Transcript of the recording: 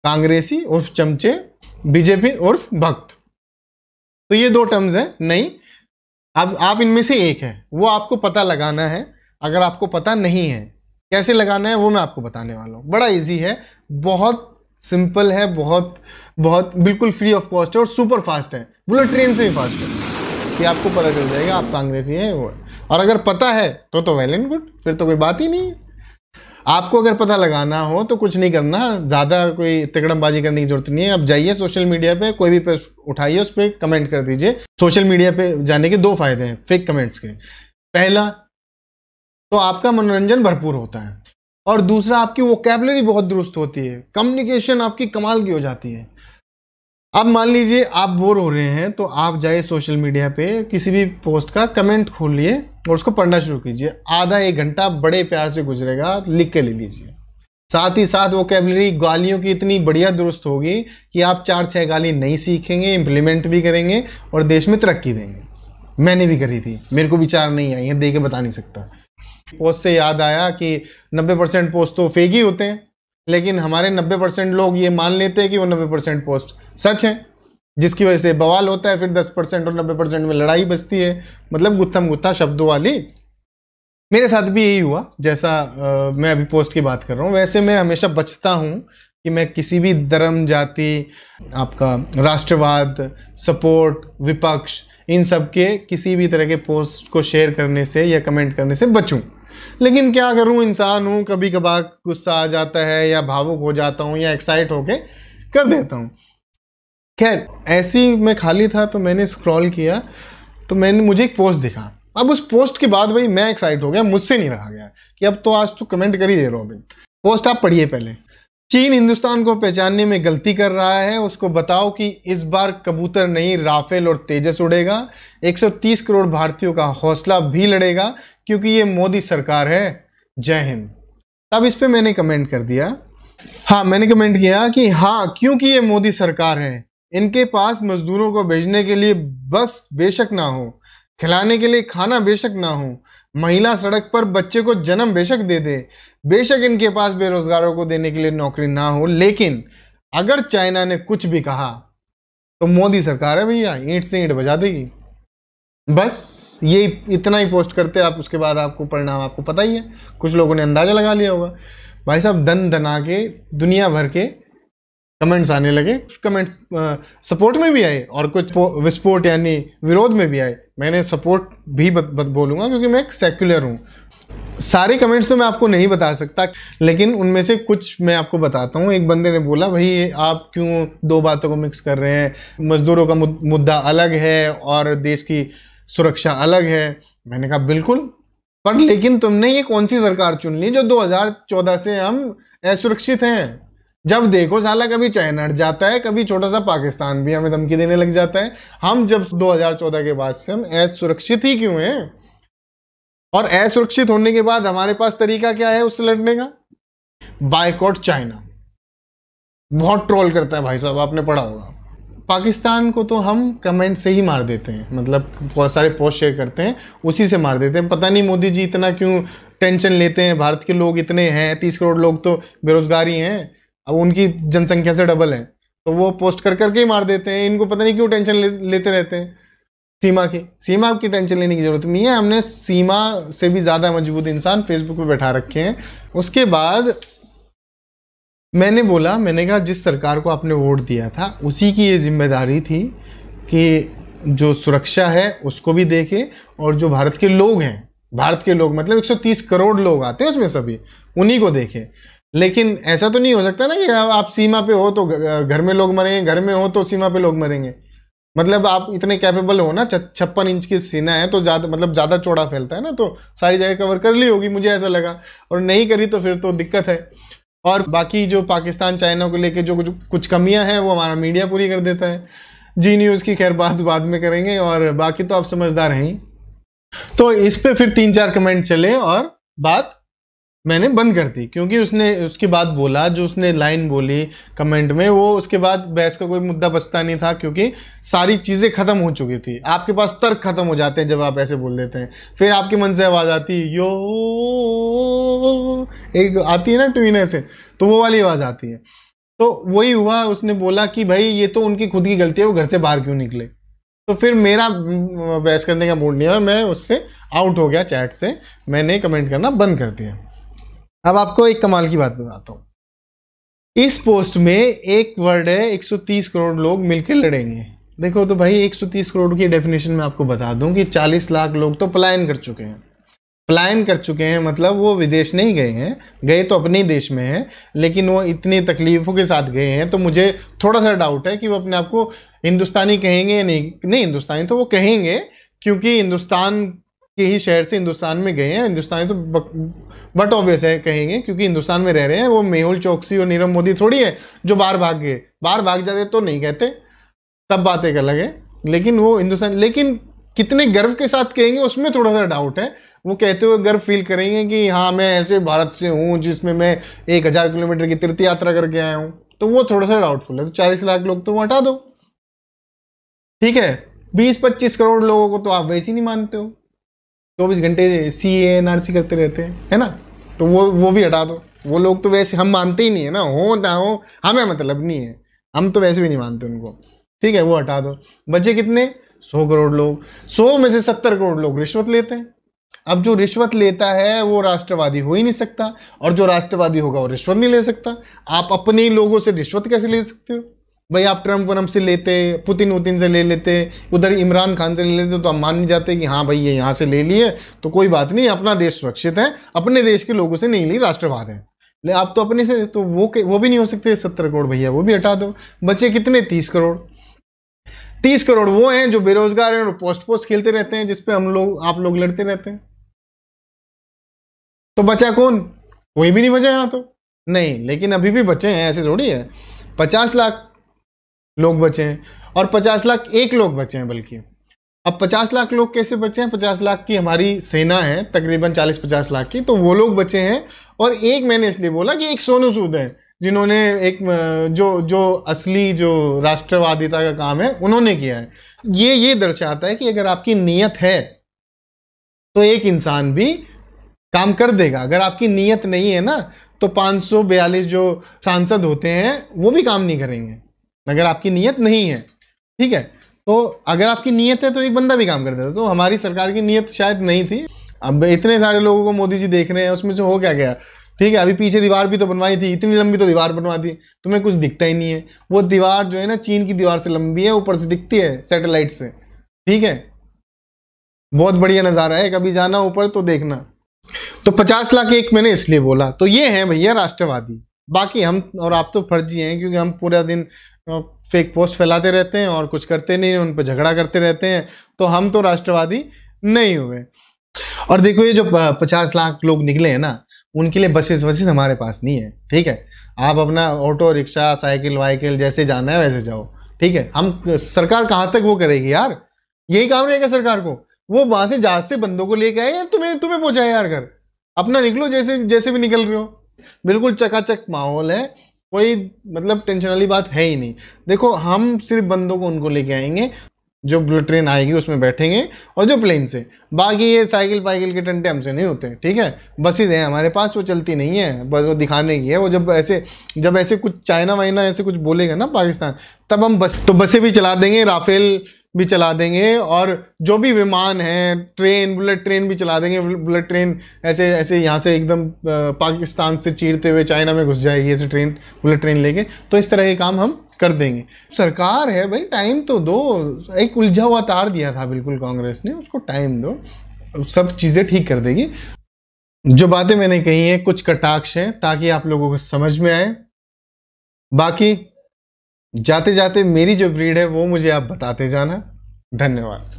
कांग्रेसी उर्फ चमचे, बीजेपी उर्फ भक्त। तो ये 2 टर्म्स हैं। नहीं, अब आप इनमें से एक है, वो आपको पता लगाना है। अगर आपको पता नहीं है कैसे लगाना है, वो मैं आपको बताने वाला हूँ। बड़ा इजी है, बहुत सिंपल है, बहुत बहुत बिल्कुल फ्री ऑफ कॉस्ट है और सुपर फास्ट है, बुलेट ट्रेन से भी फास्ट है कि आपको पता चल जाएगा आप कांग्रेसी हैं वो है। और अगर पता है तो वेल एंड गुड, फिर तो कोई बात ही नहीं है। आपको अगर पता लगाना हो तो कुछ नहीं करना, ज़्यादा कोई तिकड़मबाजी करने की जरूरत नहीं है। अब जाइए सोशल मीडिया पे, कोई भी पोस्ट उठाइए, उस पर कमेंट कर दीजिए। सोशल मीडिया पे जाने के 2 फायदे हैं फेक कमेंट्स के। पहला तो आपका मनोरंजन भरपूर होता है, और दूसरा आपकी वोकैबुलरी बहुत दुरुस्त होती है, कम्युनिकेशन आपकी कमाल की हो जाती है। अब मान लीजिए आप बोर हो रहे हैं तो आप जाइए सोशल मीडिया पे, किसी भी पोस्ट का कमेंट खोलिए और उसको पढ़ना शुरू कीजिए। आधा 1 घंटा बड़े प्यार से गुजरेगा, लिख के ले लीजिए। साथ ही साथ वोकैबुलरी गालियों की इतनी बढ़िया दुरुस्त होगी कि आप 4-6 गाली नहीं सीखेंगे, इंप्लीमेंट भी करेंगे और देश में तरक्की देंगे। मैंने भी करी थी, मेरे को विचार नहीं आई है, दे के बता नहीं सकता। पोस्ट से याद आया कि 90% पोस्ट तो फेक ही होते हैं, लेकिन हमारे 90% लोग ये मान लेते हैं कि वो 90% पोस्ट सच हैं, जिसकी वजह से बवाल होता है। फिर 10% और 90% में लड़ाई बचती है, मतलब गुत्थम गुत्था शब्दों वाली। मेरे साथ भी यही हुआ, जैसा मैं अभी पोस्ट की बात कर रहा हूँ। वैसे मैं हमेशा बचता हूँ कि मैं किसी भी धर्म, जाति, आपका राष्ट्रवाद, सपोर्ट, विपक्ष, इन सब के किसी भी तरह के पोस्ट को शेयर करने से या कमेंट करने से बचूं। लेकिन क्या करूं, इंसान हूं, कभी कभार गुस्सा आ जाता है या भावुक हो जाता हूं या एक्साइट होके कर देता हूं। खैर, ऐसी मैं खाली था तो मैंने स्क्रॉल किया तो मुझे एक पोस्ट दिखा। अब उस पोस्ट के बाद भाई मैं एक्साइट हो गया, मुझसे नहीं रहा गया कि अब तो आज तो कमेंट कर ही दे रॉबिन। पोस्ट आप पढ़िए पहले। चीन हिंदुस्तान को पहचानने में गलती कर रहा है, उसको बताओ कि इस बार कबूतर नहीं राफेल और तेजस उड़ेगा। 130 करोड़ भारतीयों का हौसला भी लड़ेगा क्योंकि ये मोदी सरकार है। जय हिंद। तब इस पे मैंने कमेंट कर दिया, हाँ मैंने कमेंट किया कि हाँ, क्योंकि ये मोदी सरकार है, इनके पास मजदूरों को भेजने के लिए बस बेशक ना हो, खिलाने के लिए खाना बेशक ना हो, महिला सड़क पर बच्चे को जन्म बेशक दे दे, बेशक इनके पास बेरोजगारों को देने के लिए नौकरी ना हो, लेकिन अगर चाइना ने कुछ भी कहा तो मोदी सरकार है भैया, ईंट से ईंट बजा देगी। बस ये इतना ही पोस्ट करते आप, उसके बाद आपको परिणाम आपको पता ही है। कुछ लोगों ने अंदाजा लगा लिया होगा। भाई साहब दन दना के दुनिया भर के कमेंट्स आने लगे। कमेंट सपोर्ट में भी आए और कुछ विस्फोट यानी विरोध में भी आए। मैंने सपोर्ट भी बोलूँगा क्योंकि मैं एक सेक्युलर हूँ। सारे कमेंट्स तो मैं आपको नहीं बता सकता, लेकिन उनमें से कुछ मैं आपको बताता हूँ। एक बंदे ने बोला, भाई आप क्यों 2 बातों को मिक्स कर रहे हैं, मजदूरों का मुद्दा अलग है और देश की सुरक्षा अलग है। मैंने कहा बिल्कुल, पर लेकिन तुमने ये कौन सी सरकार चुन ली जो 2014 से हम असुरक्षित हैं। जब देखो साला कभी चाइना हट जाता है, कभी छोटा सा पाकिस्तान भी हमें धमकी देने लग जाता है। हम जब 2014 के बाद से हम असुरक्षित ही क्यों हैं? और असुरक्षित होने के बाद हमारे पास तरीका क्या है उससे लड़ने का? Boycott China. बहुत ट्रोल करता है भाई साहब, आपने पढ़ा होगा। पाकिस्तान को तो हम कमेंट से ही मार देते हैं, मतलब बहुत सारे पोस्ट शेयर करते हैं उसी से मार देते हैं। पता नहीं मोदी जी इतना क्यों टेंशन लेते हैं। भारत के लोग इतने हैं, 30 करोड़ लोग तो बेरोजगार ही हैं, अब उनकी जनसंख्या से डबल है, तो वो पोस्ट कर करके ही मार देते हैं। इनको पता नहीं क्यों टेंशन लेते रहते हैं। सीमा की टेंशन लेने की जरूरत नहीं है। हमने सीमा से भी ज़्यादा मजबूत इंसान फेसबुक पे बैठा रखे हैं। उसके बाद मैंने कहा जिस सरकार को आपने वोट दिया था उसी की ये जिम्मेदारी थी कि जो सुरक्षा है उसको भी देखे, और जो भारत के लोग हैं, भारत के लोग मतलब 130 करोड़ लोग आते हैं उसमें, सभी उन्हीं को देखे। लेकिन ऐसा तो नहीं हो सकता ना कि आप सीमा पे हो तो घर में लोग मरेंगे, घर में हो तो सीमा पे लोग मरेंगे। मतलब आप इतने कैपेबल हो ना, 56 इंच की सीना है तो ज़्यादा चौड़ा फैलता है ना, तो सारी जगह कवर कर ली होगी, मुझे ऐसा लगा। और नहीं करी तो फिर तो दिक्कत है। और बाकी जो पाकिस्तान चाइना को लेके जो कुछ कमियां हैं वो हमारा मीडिया पूरी कर देता है। जी न्यूज़ की खैर बात बाद में करेंगे, और बाकी तो आप समझदार हैं ही। तो इस पे फिर 3-4 कमेंट चले और बात मैंने बंद कर दी, क्योंकि उसके बाद बोला जो उसने लाइन बोली कमेंट में, वो उसके बाद बहस का कोई मुद्दा बचता नहीं था, क्योंकि सारी चीज़ें ख़त्म हो चुकी थी। आपके पास तर्क ख़त्म हो जाते हैं जब आप ऐसे बोल देते हैं। फिर आपके मन से आवाज़ आती है, यो एक आती है ना ट्वीन से, तो वो वाली आवाज़ आती है। तो वही हुआ, उसने बोला कि भाई ये तो उनकी खुद की गलती है, वो घर से बाहर क्यों निकले। तो फिर मेरा बहस करने का मूड नहीं है, मैं उससे आउट हो गया चैट से, मैंने कमेंट करना बंद कर दिया। अब आपको एक कमाल की बात बताता हूँ, इस पोस्ट में एक वर्ड है 130 करोड़ लोग मिलकर लड़ेंगे। देखो तो भाई 130 करोड़ की डेफिनेशन में आपको बता दूं कि 40 लाख लोग तो पलायन कर चुके हैं। पलायन कर चुके हैं मतलब वो विदेश नहीं गए हैं, गए तो अपने ही देश में हैं, लेकिन वो इतनी तकलीफों के साथ गए हैं। तो मुझे थोड़ा सा डाउट है कि वो अपने आप को हिंदुस्तानी कहेंगे या नहीं हिंदुस्तानी तो वो कहेंगे, क्योंकि हिंदुस्तान के ही शहर से हिंदुस्तान में गए हैं। हिंदुस्तानी तो बट ऑब्वियस है कहेंगे, क्योंकि हिंदुस्तान में रह रहे हैं। वो मेहुल चोकसी और नीरव मोदी थोड़ी है जो बाहर भाग गए, बाहर भाग जाते तो नहीं कहते, तब बात एक अलग है। लेकिन वो हिंदुस्तान, लेकिन कितने गर्व के साथ कहेंगे उसमें थोड़ा सा डाउट है। वो कहते हुए गर्व फील करेंगे कि हाँ मैं ऐसे भारत से हूँ जिसमें मैं 1000 किलोमीटर की तीर्थ यात्रा करके आया हूँ, तो वो थोड़ा सा डाउटफुल है। तो 40 लाख लोग तो वो हटा दो, ठीक है। 20-25 करोड़ लोगों को तो आप वैसे ही नहीं मानते हो, 24 घंटे CA-NRC करते रहते हैं, है ना, तो वो भी हटा दो। वो लोग तो वैसे हम मानते ही नहीं है ना, हो ना हो हमें मतलब नहीं है, हम तो वैसे भी नहीं मानते उनको, ठीक है, वो हटा दो। बचे कितने? 100 करोड़ लोग। 100 में से 70 करोड़ लोग रिश्वत लेते हैं। अब जो रिश्वत लेता है वो राष्ट्रवादी हो ही नहीं सकता, और जो राष्ट्रवादी होगा वो रिश्वत नहीं ले सकता। आप अपने ही लोगों से रिश्वत कैसे ले सकते हो भाई? आप ट्रम्प वरम से लेते, पुतिन से ले लेते, उधर इमरान खान से ले लेते, तो हम मान नहीं जाते कि हाँ भाई ये यहाँ से ले लिए तो कोई बात नहीं, अपना देश सुरक्षित है, अपने देश के लोगों से नहीं ली, राष्ट्रवाद है। ले आप तो अपने से, तो वो भी नहीं हो सकते 70 करोड़ भैया, वो भी हटा दो। बचे कितने? 30 करोड़। 30 करोड़ वो हैं जो बेरोजगार हैं और पोस्ट खेलते रहते हैं, जिसपे आप लोग लड़ते रहते हैं। तो बचा कौन? कोई भी नहीं बचा यहाँ तो नहीं, लेकिन अभी भी बचे हैं, ऐसे थोड़ी है। 50 लाख लोग बचे हैं, और 50 लाख एक लोग बचे हैं बल्कि। अब 50 लाख लोग कैसे बचे हैं? 50 लाख की हमारी सेना है तकरीबन 40-50 लाख की, तो वो लोग बचे हैं। और एक मैंने इसलिए बोला कि एक सोनू सूद है जिन्होंने एक जो असली जो राष्ट्रवादिता का काम है उन्होंने किया है। ये दर्शाता है कि अगर आपकी नीयत है तो एक इंसान भी काम कर देगा। अगर आपकी नीयत नहीं है ना तो 542 जो सांसद होते हैं वो भी काम नहीं करेंगे, अगर आपकी नीयत नहीं है, ठीक है। तो अगर आपकी नीयत है तो एक बंदा भी काम कर देता। तो हमारी सरकार की नीयत शायद नहीं थी। अब इतने सारे लोगों को मोदी जी देख रहे हैं, उसमें से हो क्या गया, ठीक है। अभी पीछे दीवार भी तो बनवाई थी, इतनी लंबी तो दीवार बनवा दी, तुम्हें कुछ दिखता ही नहीं है। वो दीवार जो है ना चीन की दीवार से लंबी है, ऊपर से दिखती है सैटेलाइट से, ठीक है। बहुत बढ़िया नज़ारा है, कभी जाना ऊपर तो देखना। तो 50 लाख एक मैंने इसलिए बोला। तो ये है भैया राष्ट्रवादी। बाकी हम और आप तो फर्जी हैं, क्योंकि हम पूरा दिन फेक पोस्ट फैलाते रहते हैं और कुछ करते नहीं, उन पर झगड़ा करते रहते हैं, तो हम तो राष्ट्रवादी नहीं हुए। और देखो ये जो 50 लाख लोग निकले हैं ना, उनके लिए बसेस हमारे पास नहीं है, ठीक है। आप अपना ऑटो रिक्शा साइकिल वाइकिल जैसे जाना है वैसे जाओ, ठीक है। हम सरकार कहाँ तक वो करेगी यार, यही काम रहेगा सरकार को। वो वहां से जहाज से बंदों को लेके आए यार, तुम्हें पहुंचाए यार घर, अपना निकलो जैसे भी निकल रहे हो। बिल्कुल चकाचक माहौल है, कोई मतलब टेंशन वाली बात है ही नहीं। देखो हम सिर्फ बंदों को उनको लेके आएंगे, जो बुलेट ट्रेन आएगी उसमें बैठेंगे, और जो प्लेन से, बाकी ये साइकिल पाइकिल के टंटे हमसे नहीं होते, ठीक है। बसेज हैं हमारे पास, वो चलती नहीं है, बस वो दिखाने की है। वो जब ऐसे कुछ चाइना वाइना ऐसे कुछ बोलेगा ना पाकिस्तान, तब हम बसें भी चला देंगे, राफेल भी चला देंगे, और जो भी विमान है, ट्रेन, बुलेट ट्रेन भी चला देंगे। बुलेट ट्रेन ऐसे यहाँ से एकदम पाकिस्तान से चीरते हुए चाइना में घुस जाएगी ऐसे ट्रेन, बुलेट ट्रेन लेके। तो इस तरह के काम हम कर देंगे। सरकार है भाई, टाइम तो दो। एक उलझा हुआ तार दिया था बिल्कुल कांग्रेस ने, उसको टाइम दो, सब चीज़ें ठीक कर देगी। जो बातें मैंने कही हैं कुछ कटाक्ष हैं, ताकि आप लोगों को समझ में आए। बाकी जाते जाते मेरी जो ब्रीड है वो मुझे आप बताते जाना। धन्यवाद।